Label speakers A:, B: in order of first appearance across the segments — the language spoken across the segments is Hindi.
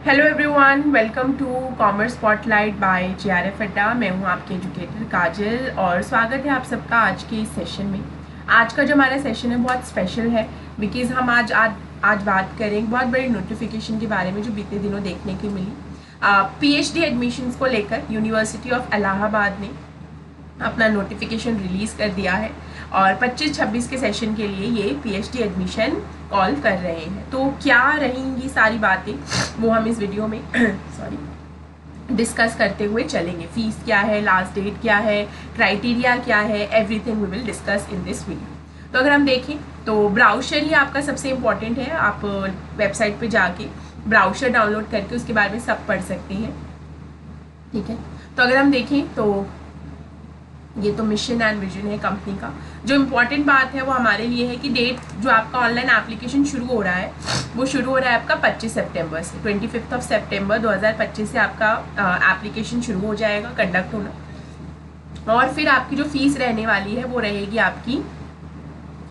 A: Hello everyone, welcome to commerce spotlight by JRF Adda. मैं हूं आपके एजुकेटर काजल और स्वागत है आप सबका आज के इस सेशन में। आज का जो हमारा सेशन है बहुत स्पेशल है बिकॉज़ हम आज बात करेंगे बहुत बड़ी नोटिफिकेशन के बारे में जो बीते दिनों देखने की मिली। PhD एडमिशन्स को लेकर यूनिवर्सिटी ऑफ इलाहाबाद ने अपना नोटिफिकेशन रिलीज़ कर दिया है और 25-26 के सेशन के लिए ये PhD एडमिशन कॉल कर रहे हैं। तो क्या रहेंगी सारी बातें वो हम इस वीडियो में डिस्कस करते हुए चलेंगे। फीस क्या है, लास्ट डेट क्या है, क्राइटेरिया क्या है, everything we will discuss in this video. तो अगर हम देखें तो ब्राउज़र ही आपका सबसे इम्पॉर्टेंट है। आप वेबसाइट पे जाके ब्राउज़र डाउनलोड करके उसके बारे में सब पढ़ सकते हैं, ठीक है। तो अगर हम देखें तो ये तो मिशन एंड विजन है कंपनी का। जो इम्पोर्टेंट बात है वो हमारे लिए है कि डेट जो आपका ऑनलाइन एप्लीकेशन शुरू हो रहा है वो शुरू हो रहा है आपका 25 सितंबर से। 25 सितंबर 2025 से आपका एप्लीकेशन शुरू हो जाएगा कंडक्ट होना। और फिर आपकी जो फीस रहने वाली है वो रहेगी आपकी,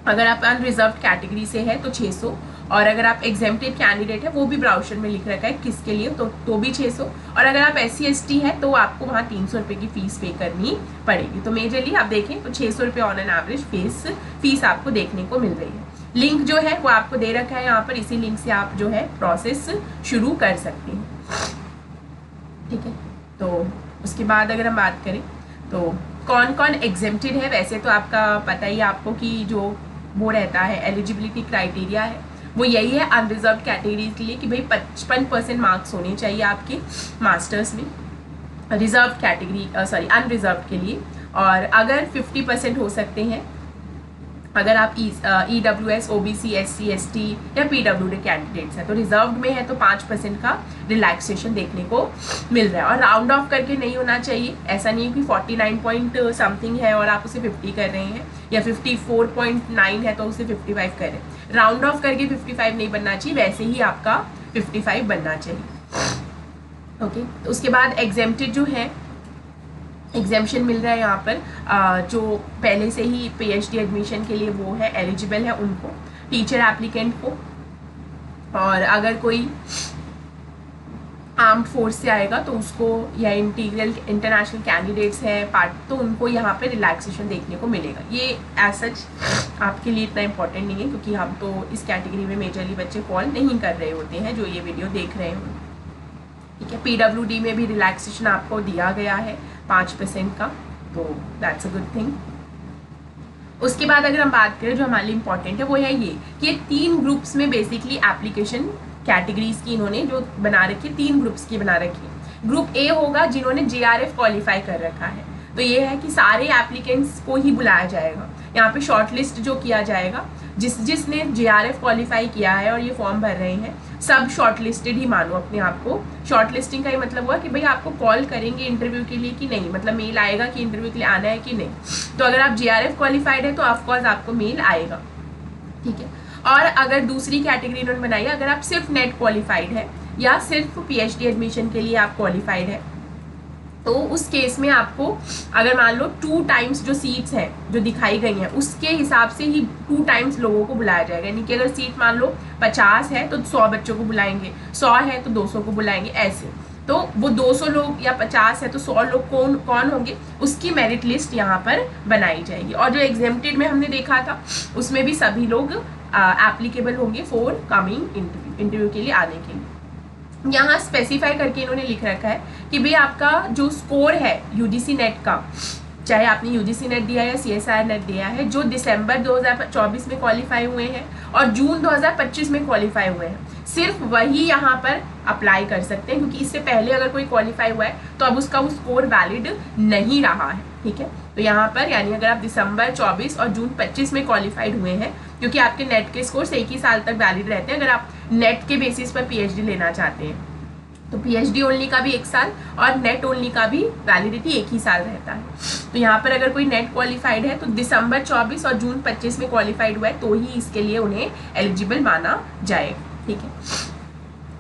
A: अगर आप अनरिजर्व कैटेगरी से है तो 600, और अगर आप एग्जेम्प्टेड कैंडिडेट है वो भी ब्राउज़र में लिख रखा है किसके लिए, तो भी 600, और अगर आप SC/ST है तो आपको वहाँ 300 रुपये की फ़ीस पे करनी पड़ेगी। तो मेजरली आप देखें तो 600 रुपये ऑन एन एवरेज फीस आपको देखने को मिल रही है। लिंक जो है वो आपको दे रखा है यहाँ पर, इसी लिंक से आप जो है प्रोसेस शुरू कर सकते हैं, ठीक है। तो उसके बाद अगर हम बात करें तो कौन कौन एग्जेम्प्टेड है, वैसे तो आपका पता ही आपको कि जो वो रहता है एलिजिबिलिटी क्राइटेरिया है वो यही है अनरिजर्व कैटेगरी के लिए कि भाई 55% मार्क्स होने चाहिए आपके मास्टर्स में रिजर्व कैटेगरी अनरिजर्व के लिए, और अगर 50% हो सकते हैं अगर आप EWS, OBC, SC/ST या PWD कैंडिडेट्स हैं। तो रिजर्व में है तो 5% का रिलैक्सेशन देखने को मिल रहा है, और राउंड ऑफ करके नहीं होना चाहिए। ऐसा नहीं है कि 49 पॉइंट समथिंग है और आप उसे 50 कर रहे हैं, या 54.9 है तो उसे 55 कर रहे हैं। राउंड ऑफ करके 55 नहीं बनना चाहिए, वैसे ही आपका 55 बनना चाहिए, ओके। तो उसके बाद एग्जेम्प्टेड जो है एग्जेम्पशन मिल रहा है यहाँ पर, जो पहले से ही PhD एडमिशन के लिए वो है एलिजिबल है उनको, टीचर एप्लीकेंट को, और अगर कोई आर्म्ड फोर्स से आएगा तो उसको, या इंटरनेशनल कैंडिडेट्स हैं पार्ट, तो उनको यहाँ पे रिलैक्सेशन देखने को मिलेगा। ये एज सच आपके लिए इतना इम्पोर्टेंट नहीं है क्योंकि हम तो इस कैटेगरी में मेजरली बच्चे फॉल नहीं कर रहे होते हैं जो ये वीडियो देख रहे हों, ठीक है। PWD में भी रिलैक्सेशन आपको दिया गया है 5% का, तो दैट्स अ गुड थिंग। उसके बाद अगर हम बात करें जो हमारे लिए इम्पॉर्टेंट है वो है ये कि ये 3 ग्रुप्स में बेसिकली एप्लीकेशन कैटेगरीज की इन्होंने जो बना रखी है, 3 ग्रुप्स की बना रखी है। ग्रुप A होगा जिन्होंने JRF क्वालिफाई कर रखा है, तो ये है कि सारे एप्लीकेंट्स को ही बुलाया जाएगा। यहाँ पे शॉर्ट लिस्ट जो किया जाएगा, जिसने JRF क्वालिफाई किया है और ये फॉर्म भर रहे हैं, सब शॉर्ट लिस्टेड ही मानो अपने आप को। शॉर्ट लिस्टिंग का ही मतलब हुआ कि भाई आपको कॉल करेंगे इंटरव्यू के लिए कि नहीं, मतलब मेल आएगा कि इंटरव्यू के लिए आना है कि नहीं। तो अगर आप JRF क्वालिफाइड है तो ऑफकोर्स आपको मेल आएगा, ठीक है। और अगर दूसरी कैटेगरी इन्होंने बनाई है, अगर आप सिर्फ नेट क्वालिफाइड है या सिर्फ PhD एडमिशन के लिए आप क्वालिफाइड है, तो उस केस में आपको अगर मान लो 2 टाइम्स जो सीट्स हैं जो दिखाई गई हैं उसके हिसाब से ही 2 टाइम्स लोगों को बुलाया जाएगा। यानी कि अगर सीट मान लो 50 है तो 100 बच्चों को बुलाएंगे, 100 है तो 200 को बुलाएंगे, ऐसे। तो वो 200 लोग या 50 है तो 100 लोग कौन होंगे, उसकी मेरिट लिस्ट यहाँ पर बनाई जाएगी। और जो एग्जेम्प्टेड में हमने देखा था उसमें भी सभी लोग एप्लीकेबल होंगे फॉर कमिंग इंटरव्यू के लिए आने के लिए। यहाँ स्पेसिफाई करके इन्होंने लिख रखा है कि भाई आपका जो स्कोर है UGC नेट का, चाहे आपने UGC नेट दिया है या CSIR नेट दिया है, जो दिसंबर 2024 में क्वालिफाई हुए हैं और जून 2025 में क्वालिफाई हुए हैं, सिर्फ वही यहाँ पर अप्लाई कर सकते हैं, क्योंकि इससे पहले अगर कोई क्वालिफाई हुआ है तो अब उसका वो स्कोर वैलिड नहीं रहा है, ठीक है। तो यहाँ पर यानी अगर आप दिसंबर 24 और जून 25 में क्वालिफाइड हुए हैं, क्योंकि आपके नेट के स्कोर 1 ही साल तक वैलिड रहते हैं अगर आप नेट के बेसिस पर PhD लेना चाहते हैं, तो PhD ओनली का भी 1 साल और नेट ओनली का भी वैलिडिटी 1 ही साल रहता है। तो यहाँ पर अगर कोई नेट क्वालिफाइड है तो दिसंबर 24 और जून 25 में क्वालिफाइड हुआ है तो ही इसके लिए उन्हें एलिजिबल माना जाएगा, ठीक है।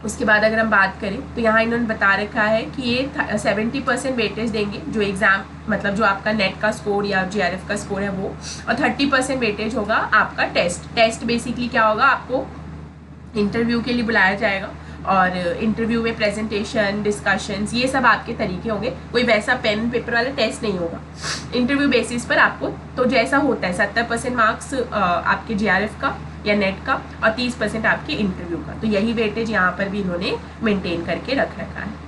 A: उसके बाद अगर हम बात करें तो यहाँ इन्होंने बता रखा है कि ये 70% वेटेज देंगे जो एग्ज़ाम, मतलब जो आपका नेट का स्कोर या JRF का स्कोर है वो, और 30% वेटेज होगा आपका टेस्ट बेसिकली क्या होगा, आपको इंटरव्यू के लिए बुलाया जाएगा और इंटरव्यू में प्रेजेंटेशन, डिस्कशंस, ये सब आपके तरीके होंगे। कोई वैसा पेन पेपर वाला टेस्ट नहीं होगा, इंटरव्यू बेसिस पर आपको तो जैसा होता है 70% मार्क्स आपके JRF का या नेट का और 30% आपके इंटरव्यू का। तो यही वेटेज यहाँ पर भी इन्होंने मेंटेन करके रख रखा है।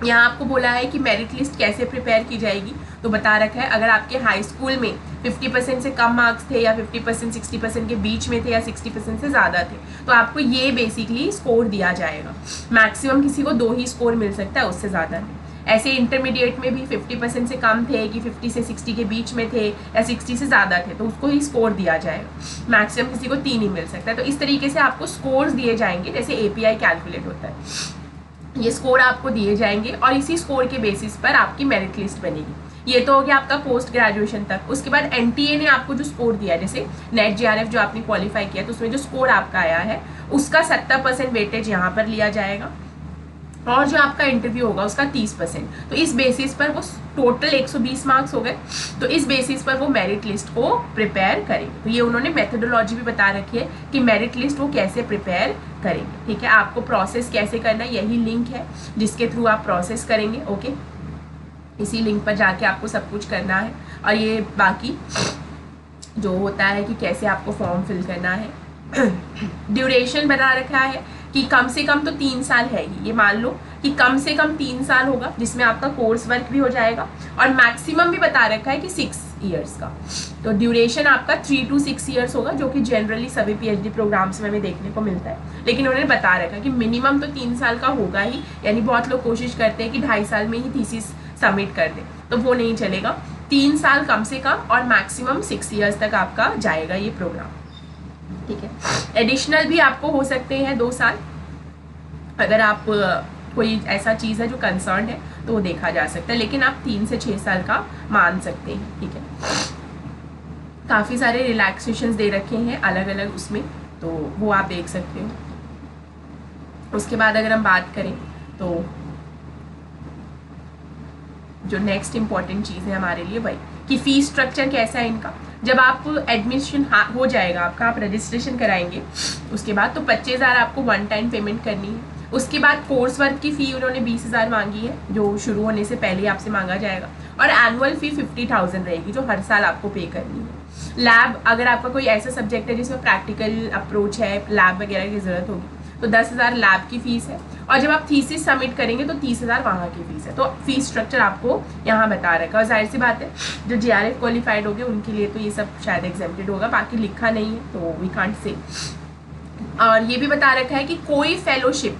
A: यहाँ आपको बोला है कि मेरिट लिस्ट कैसे प्रिपेयर की जाएगी, तो बता रखा है अगर आपके हाई स्कूल में 50% से कम मार्क्स थे या 50% 60% के बीच में थे या 60% से ज़्यादा थे तो आपको ये बेसिकली स्कोर दिया जाएगा। मैक्सिमम किसी को 2 ही स्कोर मिल सकता है, उससे ज़्यादा नहीं। ऐसे इंटरमीडिएट में भी 50% से कम थे कि 50 से 60 के बीच में थे या 60 से ज़्यादा थे तो उसको ही स्कोर दिया जाएगा। मैक्सिमम किसी को 3 ही मिल सकता है। तो इस तरीके से आपको स्कोर्स दिए जाएंगे, जैसे API कैलकुलेट होता है, ये स्कोर आपको दिए जाएंगे और इसी स्कोर के बेसिस पर आपकी मेरिट लिस्ट बनेगी। ये तो हो गया आपका पोस्ट ग्रेजुएशन तक। उसके बाद NTA ने आपको जो स्कोर दिया है, जैसे नेट JRF जो आपने क्वालिफाई किया तो उसमें जो स्कोर आपका आया है उसका 70% वेटेज यहाँ पर लिया जाएगा और जो आपका इंटरव्यू होगा उसका 30%। तो इस बेसिस पर वो टोटल 120 मार्क्स हो गए, तो इस बेसिस पर वो मेरिट लिस्ट को प्रिपेयर करेंगे। तो ये उन्होंने मेथोडोलॉजी भी बता रखी है कि मेरिट लिस्ट वो कैसे प्रिपेयर करेंगे। ठीक है, आपको प्रोसेस कैसे करना है यही लिंक है जिसके थ्रू आप प्रोसेस करेंगे। ओके, इसी लिंक पर जाके आपको सब कुछ करना है और ये बाकी जो होता है कि कैसे आपको फॉर्म फिल करना है। ड्यूरेशन बता रखा है कि कम से कम तो 3 साल है ही, ये मान लो कि कम से कम 3 साल होगा जिसमें आपका कोर्स वर्क भी हो जाएगा और मैक्सिमम भी बता रखा है कि 6 ईयर्स का। तो ड्यूरेशन आपका 3 to 6 ईयर्स होगा जो कि जनरली सभी PhD प्रोग्राम्स में भी देखने को मिलता है, लेकिन उन्होंने बता रखा है कि मिनिमम तो 3 साल का होगा ही। यानी बहुत लोग कोशिश करते हैं कि 2.5 साल में ही थीसिस सबमिट कर दें, तो वो नहीं चलेगा। 3 साल कम से कम और मैक्सिमम 6 ईयर्स तक आपका जाएगा ये प्रोग्राम। ठीक है, एडिशनल भी आपको हो सकते हैं 2 साल, अगर आप कोई ऐसा चीज़ है जो कंसर्न है तो वो देखा जा सकता है, लेकिन आप 3 से 6 साल का मान सकते हैं। ठीक है, काफ़ी सारे रिलैक्सेशंस दे रखे हैं अलग अलग उसमें, तो वो आप देख सकते हो। उसके बाद अगर हम बात करें तो जो नेक्स्ट इम्पॉर्टेंट चीज़ है हमारे लिए वही कि फ़ीस स्ट्रक्चर कैसा है इनका। जब आप एडमिशन हो जाएगा आपका, आप रजिस्ट्रेशन कराएंगे उसके बाद तो 25,000 आपको 1 टाइम पेमेंट करनी है। उसके बाद कोर्स वर्क की फ़ी उन्होंने 20,000 मांगी है जो शुरू होने से पहले आपसे मांगा जाएगा और एनुअल फ़ी 50,000 रहेगी जो हर साल आपको पे करनी है। लैब, अगर आपका कोई ऐसा सब्जेक्ट है जिसमें प्रैक्टिकल अप्रोच है, लैब वगैरह की ज़रूरत होगी तो 10,000 लैब की फ़ीस है और जब आप थीसिस सबमिट करेंगे तो 30,000 वहाँ की फ़ीस है। तो फीस स्ट्रक्चर आपको यहाँ बता रखा है और जाहिर सी बात है जो JRF क्वालिफाइड हो गए उनके लिए तो ये सब शायद एग्जेम्प्टेड होगा, बाकी लिखा नहीं है तो वी कांट से। और ये भी बता रखा है कि कोई फेलोशिप,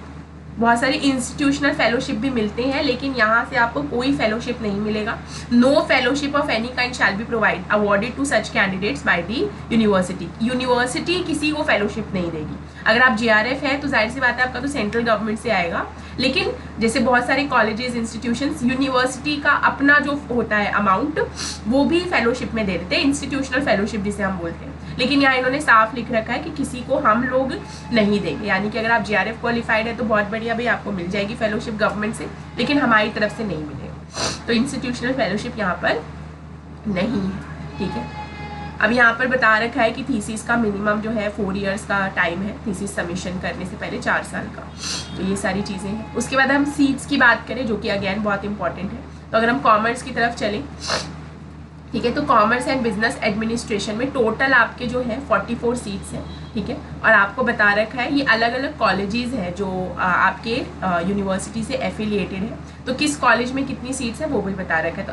A: बहुत सारी इंस्टीट्यूशनल फेलोशिप भी मिलते हैं लेकिन यहाँ से आपको कोई फेलोशिप नहीं मिलेगा। No fellowship of any kind shall be provide awarded to such candidates by the university. University किसी को फेलोशिप नहीं देगी। अगर आप JRF है तो जाहिर सी बात है आपका तो सेंट्रल गवर्नमेंट से आएगा, लेकिन जैसे बहुत सारे कॉलेजेस, इंस्टीट्यूशंस, यूनिवर्सिटी का अपना जो होता है अमाउंट वो भी फेलोशिप में दे देते हैं, इंस्टीट्यूशनल फेलोशिप जिसे हम बोलते हैं। लेकिन यहाँ इन्होंने साफ लिख रखा है कि किसी को हम लोग नहीं देंगे। यानी कि अगर आप JRF क्वालिफाइड है तो बहुत बढ़िया भाई, आपको मिल जाएगी फेलोशिप गवर्नमेंट से, लेकिन हमारी तरफ से नहीं मिलेगा। तो इंस्टीट्यूशनल फेलोशिप यहाँ पर नहीं है। ठीक है, अब यहाँ पर बता रखा है कि थीसिस का मिनिमम जो है 4 ईयर्स का टाइम है थीसिस सबमिशन करने से पहले, 4 साल का। तो ये सारी चीज़ें हैं। उसके बाद हम सीट्स की बात करें जो कि अगेन बहुत इंपॉर्टेंट है। तो अगर हम कॉमर्स की तरफ चलें, ठीक है, तो कॉमर्स एंड बिजनेस एडमिनिस्ट्रेशन में टोटल आपके जो है 44 सीट्स हैं। ठीक है, और आपको बता रखा है ये अलग अलग कॉलेजेस हैं जो आपके यूनिवर्सिटी से एफिलिएटेड है, तो किस कॉलेज में कितनी सीट्स हैं वो भी बता रखा है। तो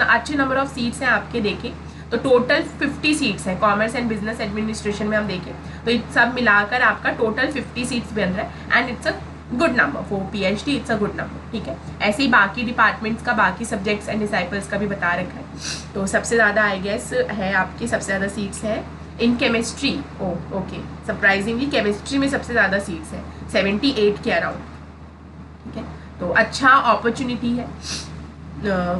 A: अच्छे नंबर ऑफ सीट्स हैं आपके देखें तो टोटल 50 सीट्स हैं कॉमर्स एंड बिजनेस एडमिनिस्ट्रेशन में। हम देखें तो ये सब मिलाकर आपका टोटल 50 सीट्स बन रहा है and it's a good number for PhD, it's a good number. ठीक है, ऐसे ही बाकी डिपार्टमेंट्स का, बाकी सब्जेक्ट्स एंड डिसाइपल्स का भी बता रखा है। तो सबसे ज़्यादा आई गेस है आपकी, सबसे ज़्यादा सीट्स है in chemistry. Okay, surprisingly chemistry में सबसे ज़्यादा सीट्स हैं, 78 के अराउंड। ठीक है, तो अच्छा अपॉर्चुनिटी है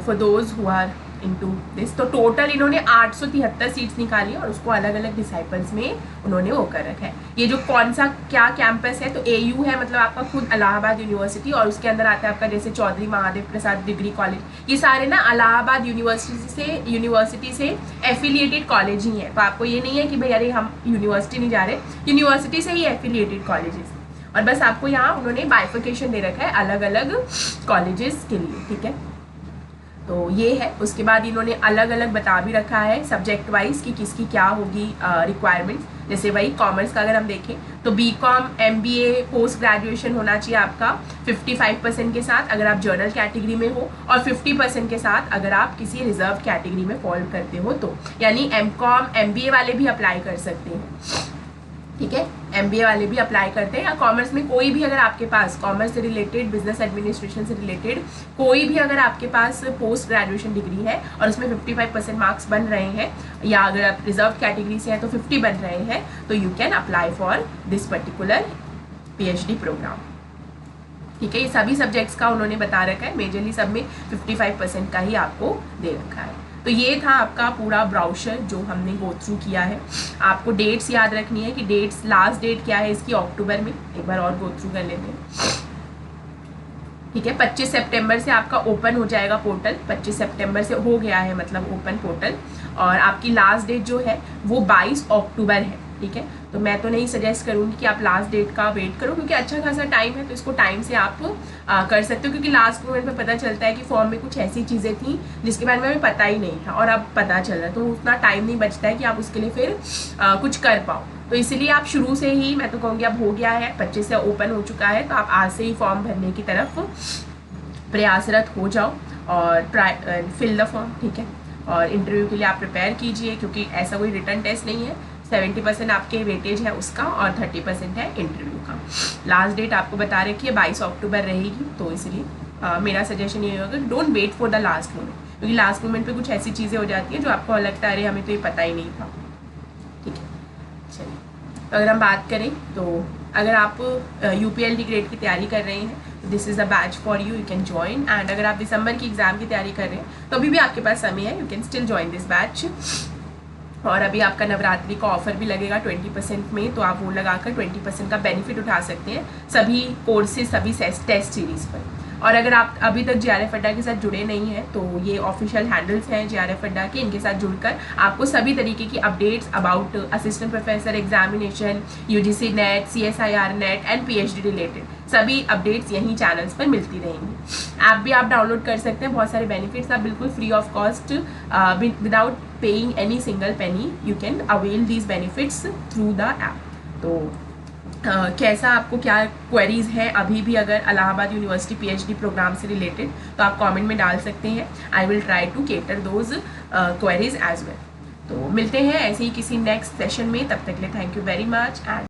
A: for those who are into this. तो टोटल इन्होंने 873 सीट्स निकाली और उसको अलग अलग डिसाइपल्स में उन्होंने वो कर रखा है। ये जो कौन सा क्या कैंपस है, तो AU है, मतलब आपका खुद इलाहाबाद यूनिवर्सिटी, और उसके अंदर आता है आपका जैसे चौधरी महादेव प्रसाद डिग्री कॉलेज, ये सारे ना इलाहाबाद यूनिवर्सिटी से एफिलिएटेड कॉलेज ही हैं। तो आपको ये नहीं है कि भाई अरे हम यूनिवर्सिटी नहीं जा रहे, यूनिवर्सिटी से ही एफिलिएटेड कॉलेजेस। और बस आपको यहाँ उन्होंने बाइफिकेशन दे रखा है अलग अलग कॉलेजेस के लिए, ठीक है। तो ये है। उसके बाद इन्होंने अलग अलग बता भी रखा है सब्जेक्ट वाइज कि किसकी क्या होगी रिक्वायरमेंट्स। जैसे वही कॉमर्स का अगर हम देखें तो बीकॉम MBA पोस्ट ग्रेजुएशन होना चाहिए आपका 55% के साथ अगर आप जर्नल कैटेगरी में हो, और 50% के साथ अगर आप किसी रिजर्व कैटेगरी में फॉलो करते हो तो, यानी MCOM MBA वाले भी अप्लाई कर सकते हैं, ठीक है। MBA वाले भी अप्लाई करते हैं, या कॉमर्स में कोई भी अगर आपके पास कॉमर्स से रिलेटेड, बिजनेस एडमिनिस्ट्रेशन से रिलेटेड कोई भी अगर आपके पास पोस्ट ग्रेजुएशन डिग्री है और उसमें 55% मार्क्स बन रहे हैं, या अगर आप रिजर्व कैटेगरी से हैं तो 50 बन रहे हैं, तो you can apply for this particular PhD program, ठीक है। ये सभी सब्जेक्ट्स का उन्होंने बता रखा है, मेजरली सब में 55% का ही आपको दे रखा है। तो ये था आपका पूरा ब्राउशर जो हमने गो थ्रू किया है। आपको डेट्स याद रखनी है कि डेट्स, लास्ट डेट क्या है इसकी अक्टूबर में, एक बार और गो थ्रू कर लेते हैं, ठीक है। 25 सितंबर से आपका ओपन हो जाएगा पोर्टल, 25 सितंबर से हो गया है मतलब ओपन पोर्टल, और आपकी लास्ट डेट जो है वो 22 अक्टूबर है, ठीक है। तो मैं तो नहीं सजेस्ट करूँगी कि आप लास्ट डेट का वेट करो, क्योंकि अच्छा खासा टाइम है, तो इसको टाइम से आप कर सकते हो, क्योंकि लास्ट मोमेंट में पता चलता है कि फॉर्म में कुछ ऐसी चीज़ें थी जिसके बारे में हमें पता ही नहीं था और अब पता चल रहा है, तो उतना टाइम नहीं बचता है कि आप उसके लिए फिर कुछ कर पाओ। तो इसलिए आप शुरू से ही, मैं तो कहूँगी अब हो गया है, 25 से ओपन हो चुका है, तो आप आज से ही फॉर्म भरने की तरफ प्रयासरत हो जाओ और फिल द फॉर्म, ठीक है। और इंटरव्यू के लिए आप प्रिपेयर कीजिए, क्योंकि ऐसा कोई रिटर्न टेस्ट नहीं है, 70% आपके वेटेज है उसका और 30% है इंटरव्यू का। लास्ट डेट आपको बता रखी है 22 अक्टूबर रहेगी, तो इसलिए मेरा सजेशन ये होगा कि don't wait for the last moment, क्योंकि लास्ट मोमेंट पे कुछ ऐसी चीज़ें हो जाती हैं जो आपको लगता है अरे हमें तो ये पता ही नहीं था, ठीक है। चलिए, तो अगर हम बात करें तो अगर आप UPLD ग्रेड की तैयारी कर रहे हैं, this is a batch for you, you can join. And अगर आप दिसंबर की एग्ज़ाम की तैयारी कर रहे हैं तो अभी भी आपके पास समय है, you can still join this batch. और अभी आपका नवरात्रि का ऑफर भी लगेगा 20% में, तो आप वो लगाकर 20% का बेनिफिट उठा सकते हैं सभी कोर्सेज, सभी टेस्ट सीरीज़ पर। और अगर आप अभी तक JRF अड्डा के साथ जुड़े नहीं हैं तो ये ऑफिशियल हैंडल्स हैं JRF अड्डा के, इनके साथ जुड़कर आपको सभी तरीके की updates about assistant professor examination, UGC net, CSIR net and PhD related सभी अपडेट्स यहीं चैनल्स पर मिलती रहेंगी। ऐप भी आप डाउनलोड कर सकते हैं, बहुत सारे बेनिफिट्स आप बिल्कुल free of cost without paying any single penny, you can avail these benefits through the app. तो कैसा आपको क्या क्वेरीज हैं अभी भी अगर इलाहाबाद यूनिवर्सिटी PhD प्रोग्राम से रिलेटेड, तो आप कमेंट में डाल सकते हैं। I will try to cater those queries as well. तो मिलते हैं ऐसे ही किसी नेक्स्ट सेशन में, तब तक के लिए thank you very much and